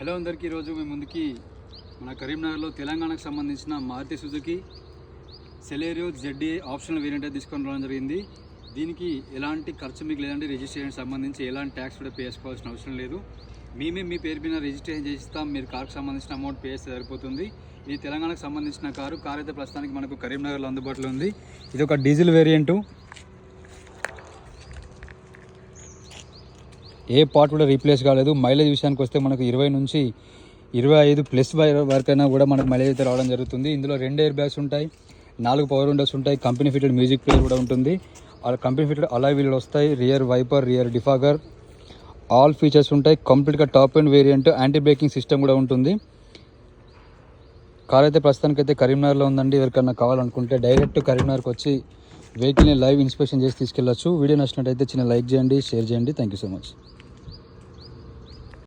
Hello అందరికీ, ఈరోజు మీ ముందుకి మన కరీంనగర్లో తెలంగాణకు సంబంధించిన Maruti Suzuki Celerio ZA optional variant తీసుకొని రావడం జరిగింది. దీనికి ఎలాంటి ఖర్చు మీకు లేదంటే రిజిస్ట్రేషన్ సంబంధించి ఎలాంటి ట్యాక్స్ కూడా పే చేసుకోవాల్సిన అవసరం లేదు. మేమే మీ పేరు మీద రిజిస్ట్రేషన్ చేసిస్తాం. మీరు కార్కి సంబంధించిన అమౌంట్ పే చేస్తే సరిపోతుంది. ఇది తెలంగాణకు సంబంధించిన కారు అయితే ప్రస్తుతానికి మనకు కరీంనగర్లో అందుబాటులో ఉంది. ఇది ఒక డీజిల్ వేరియంటు. ఏ పార్ట్ కూడా రీప్లేస్ కాలేదు. మైలేజ్ విషయానికి వస్తే మనకు 20 నుంచి 25 ప్లస్ వరకైనా కూడా మనకు మైలేజ్ అయితే రావడం జరుగుతుంది. ఇందులో 2 ఎయిర్ బ్యాగ్స్ ఉంటాయి, 4 పవర్ విండోస్ ఉంటాయి, కంపెనీ ఫిటెడ్ మ్యూజిక్ ప్లేయర్ కూడా ఉంటుంది. కంపెనీ ఫిటెడ్ అలాయ్ వీల్ వస్తాయి, rear wiper, rear defogger, all features ఉంటాయి. కంప్లీట్గా top end variant, anti braking system కూడా ఉంటుంది. కార్ అయితే ప్రస్తుతానికైతే కరీంనగర్లో ఉందండి. ఎవరికైనా కావాలనుకుంటే డైరెక్ట్ కరీంనగర్కి వచ్చి వెహికల్ని లైవ్ ఇన్స్పెక్షన్ చేసి తీసుకెళ్ళచ్చు. వీడియో నచ్చినట్టయితే చిన్న లైక్ చేయండి, షేర్ చేయండి. Thank you so much.